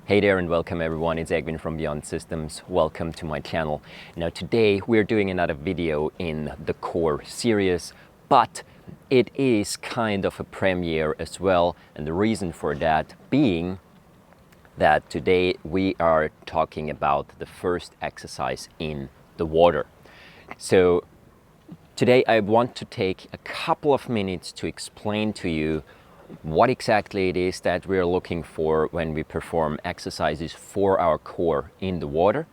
Hey there and welcome everyone, it's Egwin from Beyond Systems. Welcome to my channel. Now today we're doing another video in the core series, but it is kind of a premiere as well, and the reason for that being that today we are talking about the first exercise in the water. So today I want to take a couple of minutes to explain to you what exactly it is that we're looking for when we perform exercises for our core in the water,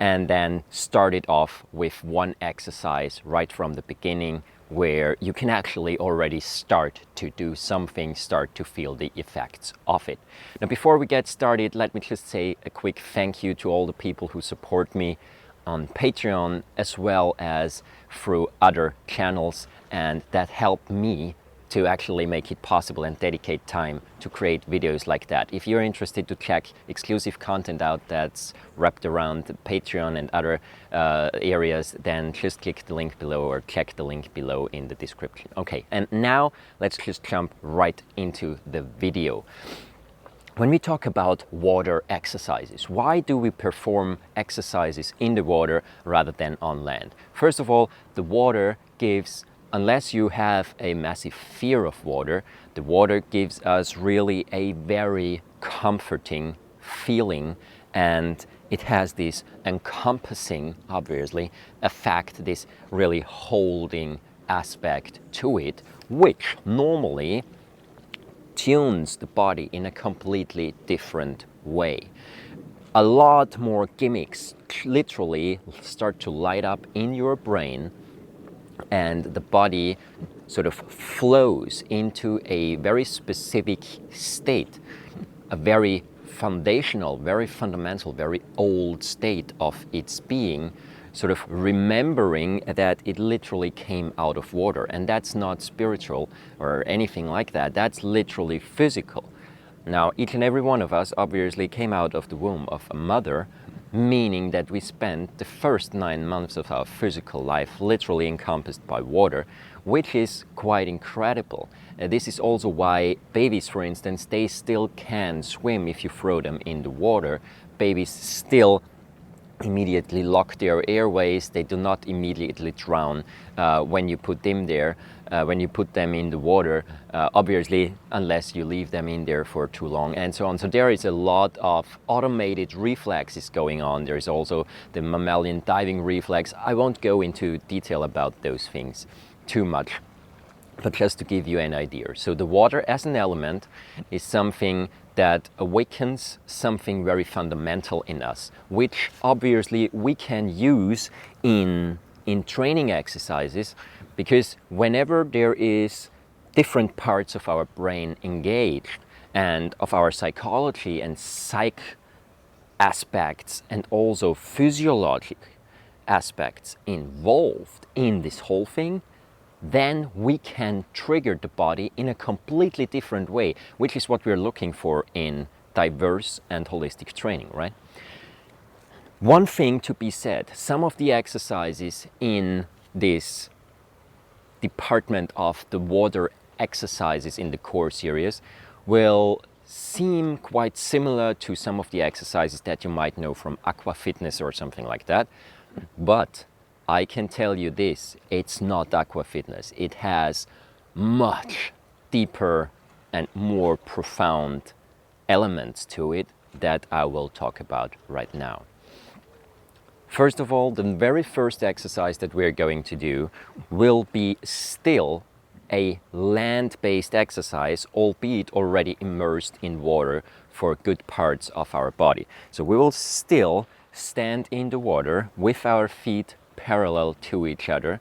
and then start it off with one exercise right from the beginning where you can actually already start to do something, start to feel the effects of it. Now before we get started, let me just say a quick thank you to all the people who support me on Patreon as well as through other channels, and that help me to actually make it possible and dedicate time to create videos like that. If you're interested to check exclusive content out that's wrapped around Patreon and other areas, then just click the link below or check the link below in the description. Okay, and now let's just jump right into the video. When we talk about water exercises, why do we perform exercises in the water rather than on land? First of all, the water gives, unless you have a massive fear of water, the water gives us really a very comforting feeling, and it has this encompassing, obviously, effect, this really holding aspect to it, which normally tunes the body in a completely different way. A lot more gimmicks literally start to light up in your brain, and the body sort of flows into a very specific state, a very foundational, very fundamental, very old state of its being, sort of remembering that it literally came out of water. And that's not spiritual or anything like that, that's literally physical. Now, each and every one of us obviously came out of the womb of a mother, meaning that we spent the first 9 months of our physical life literally encompassed by water, which is quite incredible. This is also why babies, for instance, they still can swim if you throw them in the water. Babies still immediately lock their airways, they do not immediately drown when you put them there, when you put them in the water, obviously, unless you leave them in there for too long and so on. So there is a lot of automated reflexes going on. There is also the mammalian diving reflex. I won't go into detail about those things too much, but just to give you an idea. So the water as an element is something that awakens something very fundamental in us, which obviously we can use in training exercises, because whenever there is different parts of our brain engaged and of our psychology and psych aspects and also physiologic aspects involved in this whole thing, then we can trigger the body in a completely different way, which is what we're looking for in diverse and holistic training, right? One thing to be said, some of the exercises in this department of the water exercises in the core series will seem quite similar to some of the exercises that you might know from aqua fitness or something like that, but I can tell you this, it's not aqua fitness. It has much deeper and more profound elements to it that I will talk about right now. First of all, the very first exercise that we're going to do will be still a land-based exercise, albeit already immersed in water for good parts of our body. So we will still stand in the water with our feet parallel to each other.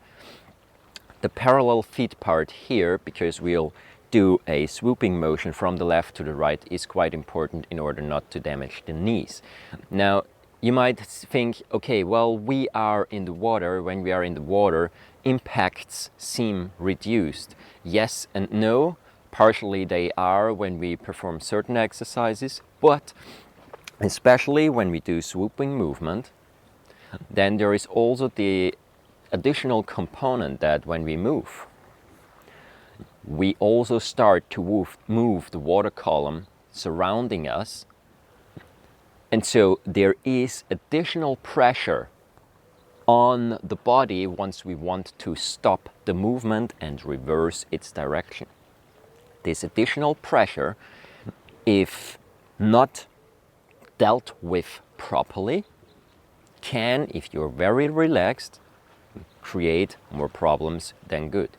The parallel feet part here, because we'll do a swooping motion from the left to the right, is quite important in order not to damage the knees. Now, you might think, okay, well, we are in the water. When we are in the water, impacts seem reduced. Yes and no. Partially they are when we perform certain exercises, but especially when we do swooping movement, then there is also the additional component that when we move, we also start to move the water column surrounding us And so there is additional pressure on the body once we want to stop the movement and reverse its direction. This additional pressure, if not dealt with properly, can, if you're very relaxed, create more problems than good.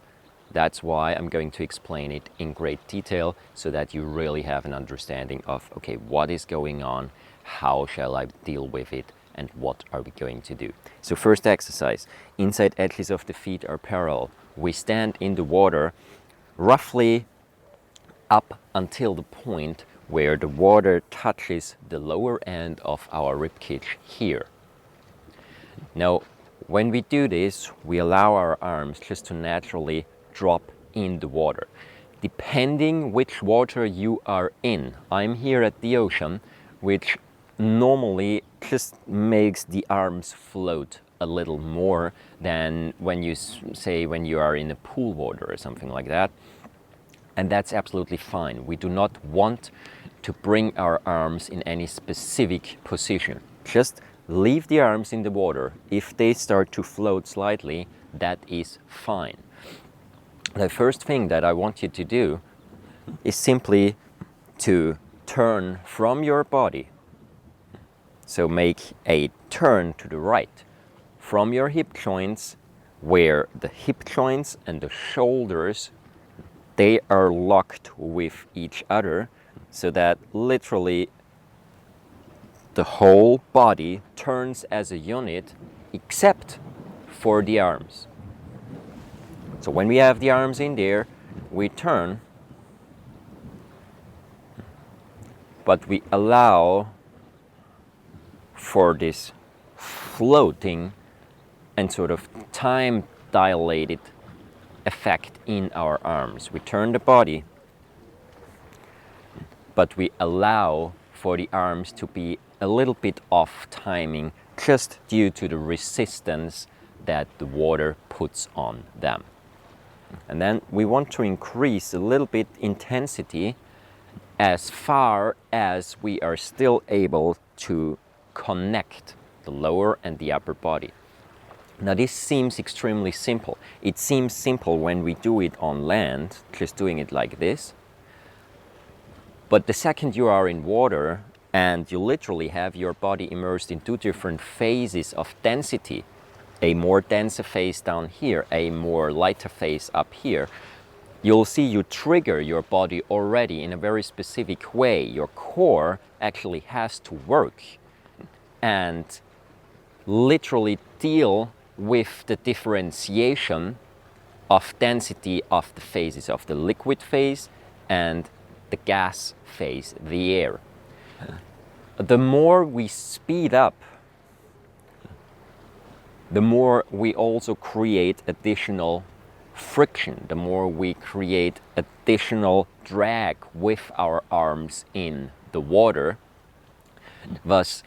That's why I'm going to explain it in great detail so that you really have an understanding of, okay, what is going on, how shall I deal with it, and what are we going to do. So first exercise, inside edges of the feet are parallel. We stand in the water roughly up until the point where the water touches the lower end of our ribcage here. Now, when we do this, we allow our arms just to naturally drop in the water. Depending which water you are in, I'm here at the ocean, which normally just makes the arms float a little more than when you say when you are in a pool water or something like that. And that's absolutely fine. We do not want to bring our arms in any specific position. Just leave the arms in the water. If they start to float slightly, that is fine. The first thing that I want you to do is simply to turn from your body. So make a turn to the right from your hip joints, where the hip joints and the shoulders, they are locked with each other, so that literally the whole body turns as a unit except for the arms. So when we have the arms in there, we turn, but we allow for this floating and sort of time dilated effect in our arms. We turn the body, but we allow for the arms to be a little bit off timing just due to the resistance that the water puts on them. And then we want to increase a little bit intensity as far as we are still able to connect the lower and the upper body. Now this seems extremely simple. It seems simple when we do it on land, just doing it like this. But the second you are in water and you literally have your body immersed in two different phases of density, a more denser phase down here, a more lighter phase up here, you'll see you trigger your body already in a very specific way. Your core actually has to work and literally deal with the differentiation of density of the phases, of the liquid phase and the gas phase, the air. The more we speed up, the more we also create additional friction, the more we create additional drag with our arms in the water. Thus,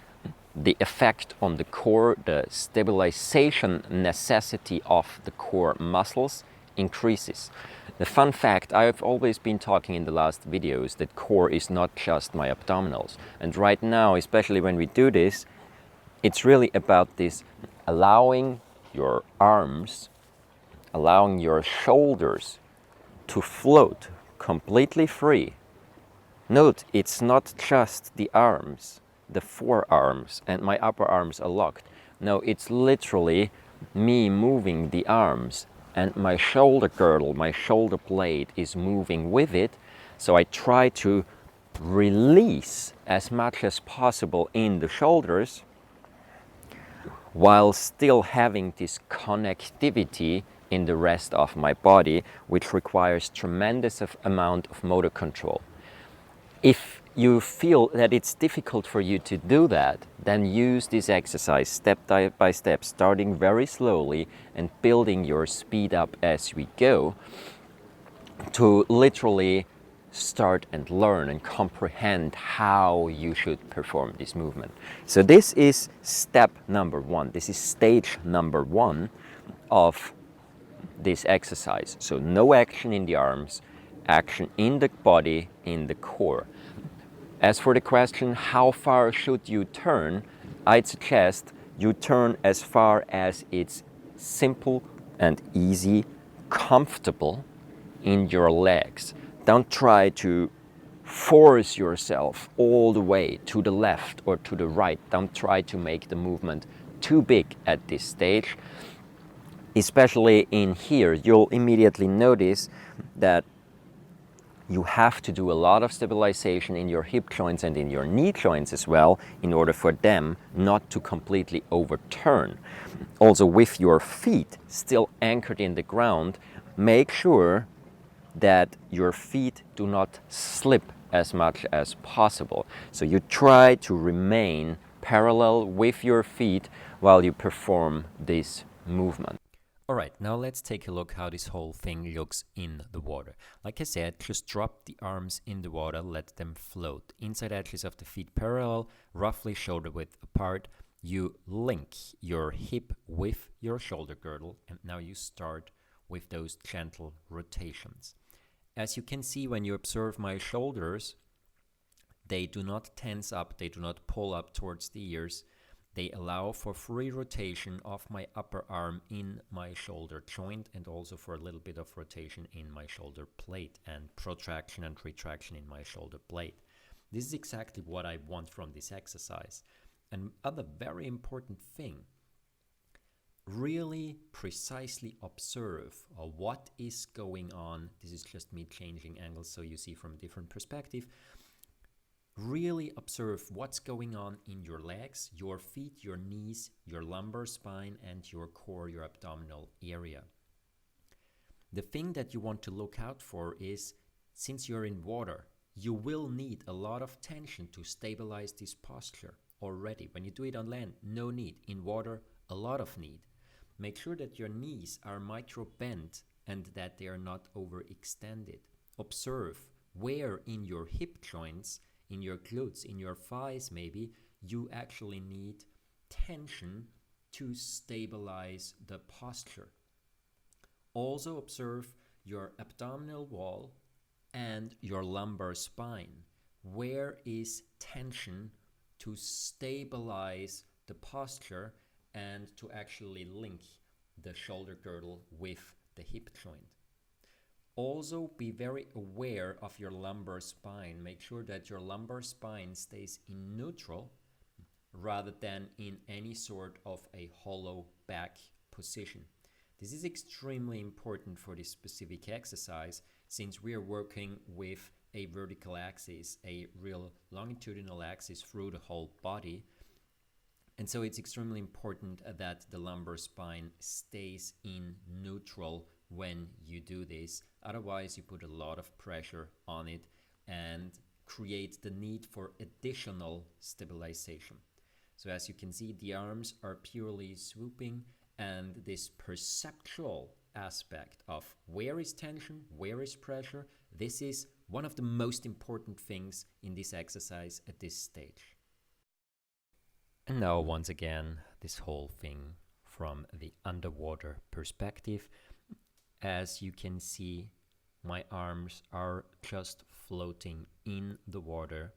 the effect on the core, the stabilization necessity of the core muscles increases. The fun fact, I've always been talking in the last videos that core is not just my abdominals. And right now, especially when we do this, it's really about this allowing your arms, allowing your shoulders to float completely free. Note, it's not just the arms, the forearms and my upper arms are locked. No, it's literally me moving the arms and my shoulder girdle, my shoulder blade is moving with it. So I try to release as much as possible in the shoulders while still having this connectivity in the rest of my body, which requires tremendous amount of motor control. If you feel that it's difficult for you to do that, then use this exercise step by step, starting very slowly and building your speed up as we go to literally start and learn and comprehend how you should perform this movement. So this is step number one. This is stage number one of this exercise. So no action in the arms, action in the body, in the core. As for the question, how far should you turn? I'd suggest you turn as far as it's simple and easy, comfortable in your legs. Don't try to force yourself all the way to the left or to the right. Don't try to make the movement too big at this stage. Especially in here, you'll immediately notice that you have to do a lot of stabilization in your hip joints and in your knee joints as well in order for them not to completely overturn. Also, with your feet still anchored in the ground, make sure that your feet do not slip as much as possible. So you try to remain parallel with your feet while you perform this movement. All right, now let's take a look how this whole thing looks in the water. Like I said, just drop the arms in the water, let them float. Inside edges of the feet parallel, roughly shoulder width apart. You link your hip with your shoulder girdle, and now you start with those gentle rotations. As you can see, when you observe my shoulders, they do not tense up, they do not pull up towards the ears. They allow for free rotation of my upper arm in my shoulder joint and also for a little bit of rotation in my shoulder blade and protraction and retraction in my shoulder blade. This is exactly what I want from this exercise. And other very important thing, really precisely observe what is going on. This is just me changing angles so you see from a different perspective. Really observe what's going on in your legs, your feet, your knees, your lumbar spine, and your core, your abdominal area. The thing that you want to look out for is, since you're in water, you will need a lot of tension to stabilize this posture already. When you do it on land, no need. In water, a lot of need. Make sure that your knees are micro bent and that they are not overextended. Observe where in your hip joints, in your glutes, in your thighs maybe, you actually need tension to stabilize the posture. Also observe your abdominal wall and your lumbar spine. Where is tension to stabilize the posture and to actually link the shoulder girdle with the hip joint? Also, be very aware of your lumbar spine. Make sure that your lumbar spine stays in neutral rather than in any sort of a hollow back position. This is extremely important for this specific exercise since we are working with a vertical axis, a real longitudinal axis through the whole body. And so it's extremely important that the lumbar spine stays in neutral when you do this. Otherwise, you put a lot of pressure on it and create the need for additional stabilization. So as you can see, the arms are purely swooping, and this perceptual aspect of where is tension, where is pressure, this is one of the most important things in this exercise at this stage. And now once again, this whole thing from the underwater perspective. As you can see, my arms are just floating in the water.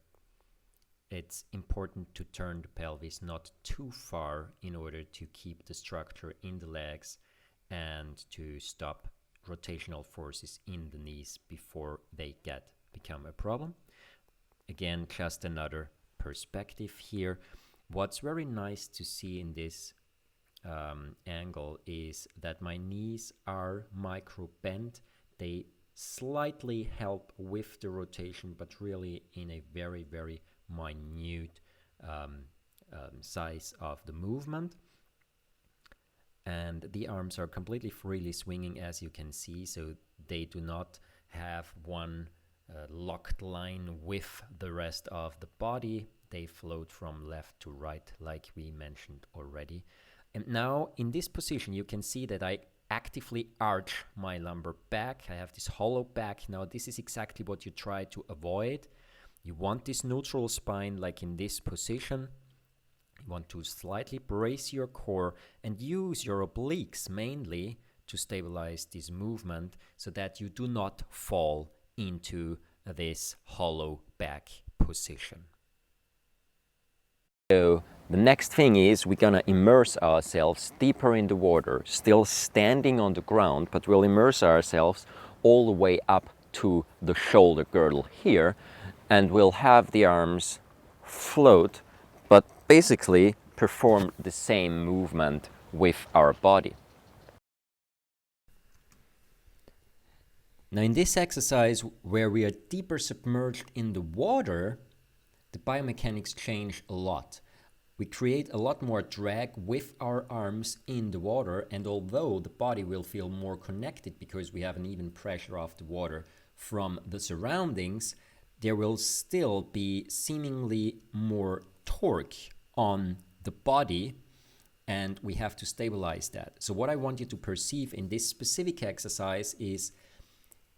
It's important to turn the pelvis not too far in order to keep the structure in the legs and to stop rotational forces in the knees before they become a problem. Again, just another perspective here. What's very nice to see in this angle is that my knees are micro bent. They slightly help with the rotation, but really in a very, very minute size of the movement. And the arms are completely freely swinging, as you can see, so they do not have one locked line with the rest of the body. They float from left to right, like we mentioned already. And now in this position, you can see that I actively arch my lumbar back. I have this hollow back. Now this is exactly what you try to avoid. You want this neutral spine like in this position. You want to slightly brace your core and use your obliques mainly to stabilize this movement so that you do not fall into this hollow back position. So the next thing is we're gonna immerse ourselves deeper in the water, still standing on the ground, but we'll immerse ourselves all the way up to the shoulder girdle here, and we'll have the arms float, but basically perform the same movement with our body. Now in this exercise where we are deeper submerged in the water, the biomechanics change a lot. We create a lot more drag with our arms in the water, and although the body will feel more connected because we have an even pressure of the water from the surroundings, there will still be seemingly more torque on the body, and we have to stabilize that. So what I want you to perceive in this specific exercise is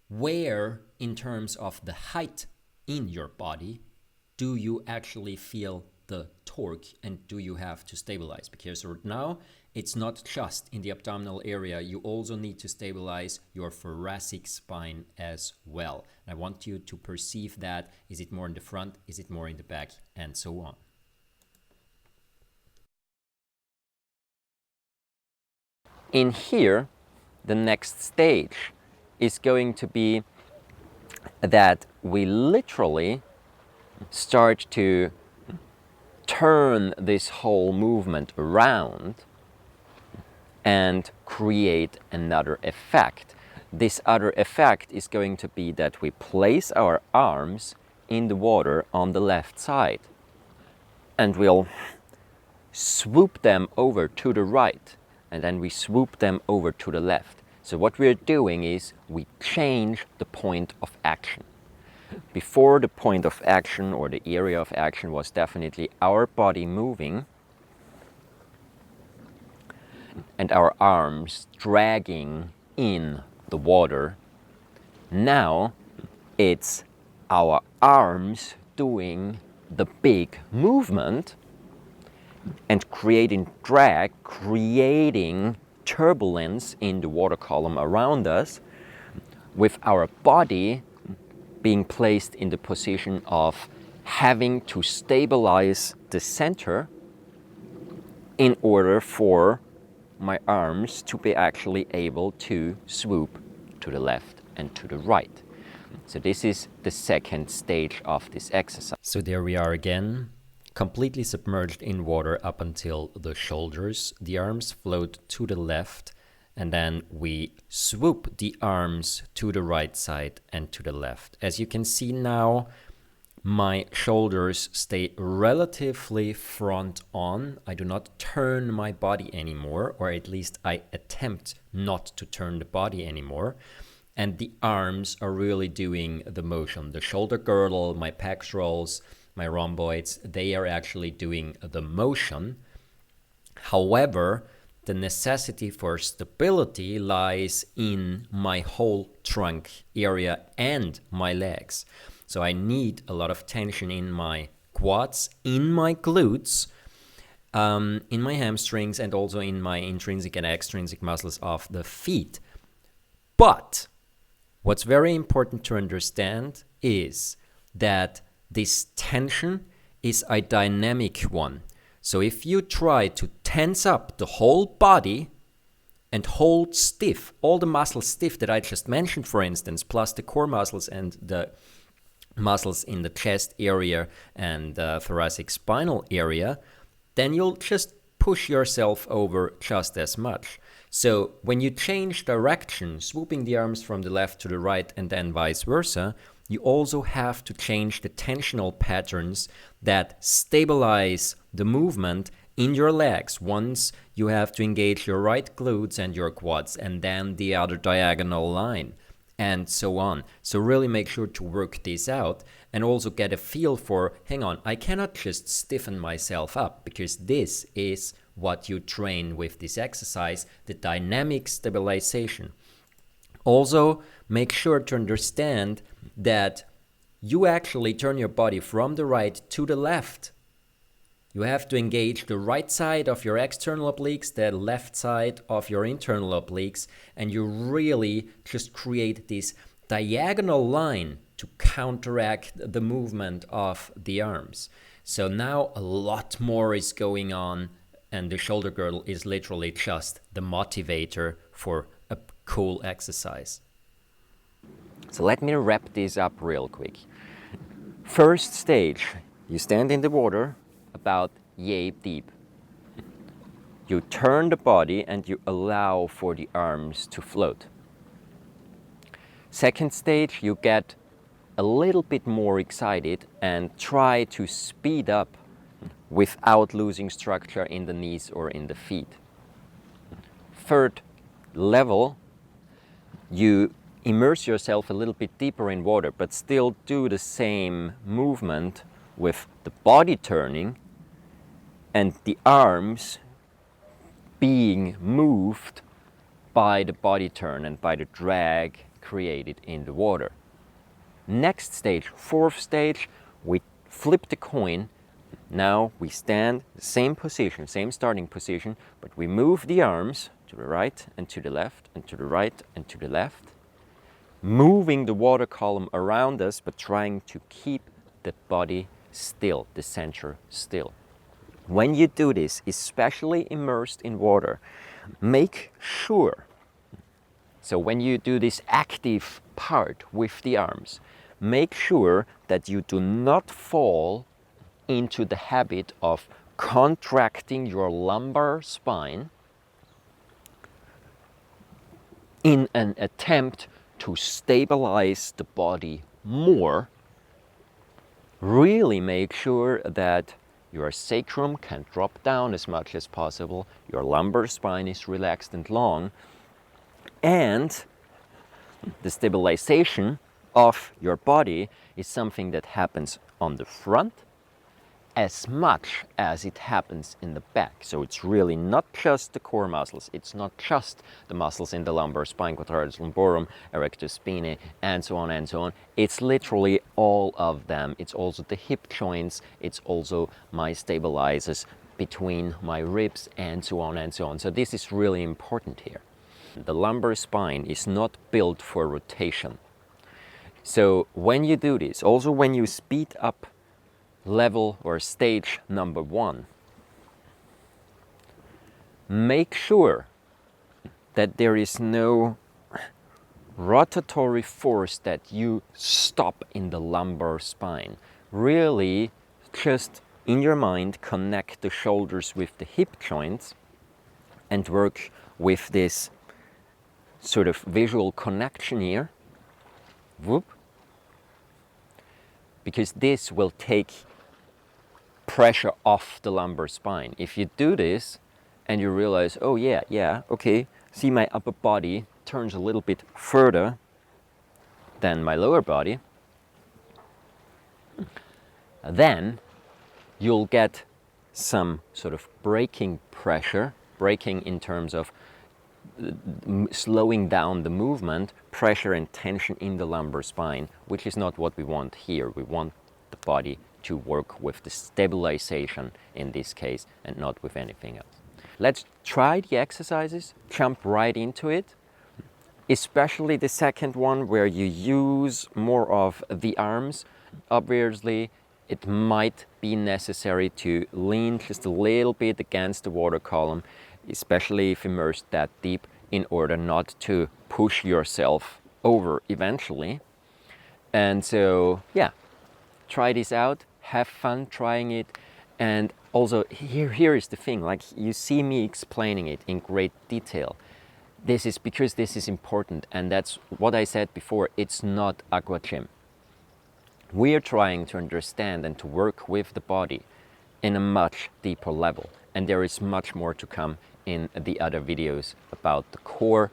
where, in terms of the height in your body, do you actually feel the torque, and do you have to stabilize? Because right now it's not just in the abdominal area, you also need to stabilize your thoracic spine as well. I want you to perceive that. Is it more in the front? Is it more in the back? And so on. In here, the next stage is going to be that we literally start to turn this whole movement around and create another effect. This other effect is going to be that we place our arms in the water on the left side, and we'll swoop them over to the right, and then we swoop them over to the left. So what we're doing is we change the point of action. Before, the point of action or the area of action was definitely our body moving and our arms dragging in the water. Now it's our arms doing the big movement and creating drag, creating turbulence in the water column around us, with our body being placed in the position of having to stabilize the center in order for my arms to be actually able to swoop to the left and to the right. So this is the second stage of this exercise. So there we are again, completely submerged in water up until the shoulders. The arms float to the left, and then we swoop the arms to the right side and to the left. As you can see now, my shoulders stay relatively front on. I do not turn my body anymore, or at least I attempt not to turn the body anymore. And the arms are really doing the motion. The shoulder girdle, my pectorals, my rhomboids, they are actually doing the motion. However, the necessity for stability lies in my whole trunk area and my legs. So I need a lot of tension in my quads, in my glutes, in my hamstrings, and also in my intrinsic and extrinsic muscles of the feet. But what's very important to understand is that this tension is a dynamic one. So if you try to tense up the whole body and hold stiff, all the muscles stiff that I just mentioned, for instance, plus the core muscles and the muscles in the chest area and thoracic spinal area, then you'll just push yourself over just as much. So when you change direction, swooping the arms from the left to the right and then vice versa, you also have to change the tensional patterns that stabilize the movement in your legs. Once you have to engage your right glutes and your quads, and then the other diagonal line, and so on. So really make sure to work this out and also get a feel for, hang on, I cannot just stiffen myself up, because this is what you train with this exercise, the dynamic stabilization. Also, make sure to understand that you actually turn your body from the right to the left. You have to engage the right side of your external obliques, the left side of your internal obliques, and you really just create this diagonal line to counteract the movement of the arms. So now a lot more is going on, and the shoulder girdle is literally just the motivator for a cool exercise. So let me wrap this up real quick. First stage, you stand in the water about yay deep. You turn the body and you allow for the arms to float. Second stage, you get a little bit more excited and try to speed up without losing structure in the knees or in the feet. Third level, you immerse yourself a little bit deeper in water, but still do the same movement with the body turning and the arms being moved by the body turn and by the drag created in the water. Next stage, fourth stage, we flip the coin. Now we stand the same position, same starting position, but we move the arms to the right and to the left and to the right and to the left, moving the water column around us, but trying to keep the body still, the center still. When you do this, especially immersed in water, make sure, so when you do this active part with the arms, make sure that you do not fall into the habit of contracting your lumbar spine in an attempt to stabilize the body more. Really make sure that your sacrum can drop down as much as possible, your lumbar spine is relaxed and long, and the stabilization of your body is something that happens on the front as much as it happens in the back. So it's really not just the core muscles, it's not just the muscles in the lumbar spine, quadratus lumborum, erectus spinae, and so on and so on. It's literally all of them. It's also the hip joints, it's also my stabilizers between my ribs, and so on and so on. So this is really important here. The lumbar spine is not built for rotation. So when you do this, also when you speed up level or stage number 1, make sure that there is no rotatory force that you stop in the lumbar spine. Really, just in your mind, connect the shoulders with the hip joints and work with this sort of visual connection here. Whoop. Because this will take pressure off the lumbar spine. If you do this and you realize, oh yeah, okay, see my upper body turns a little bit further than my lower body, then you'll get some sort of braking pressure, braking in terms of slowing down the movement, pressure and tension in the lumbar spine, which is not what we want here. We want the body to work with the stabilization in this case and not with anything else. Let's try the exercises, jump right into it, especially the second one where you use more of the arms. Obviously, it might be necessary to lean just a little bit against the water column, especially if immersed that deep, in order not to push yourself over eventually. And so, yeah, try this out, have fun trying it. And also, here is the thing, like you see me explaining it in great detail. This is because this is important, and that's what I said before, it's not aqua gym. We are trying to understand and to work with the body in a much deeper level. And there is much more to come in the other videos about the core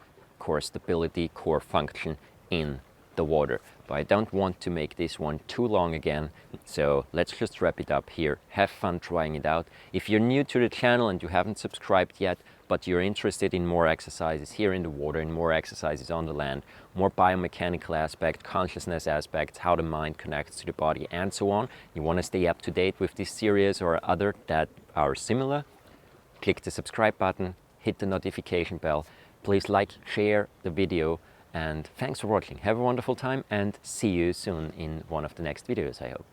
stability, core function in the water. But I don't want to make this one too long again, so let's just wrap it up here. Have fun trying it out. If you're new to the channel and you haven't subscribed yet, but you're interested in more exercises here in the water, in more exercises on the land, more biomechanical aspect, consciousness aspects, how the mind connects to the body, and so on, you want to stay up to date with this series or other that are similar, click the subscribe button, hit the notification bell. Please like, share the video, And thanks for watching. Have a wonderful time and see you soon in one of the next videos, I hope.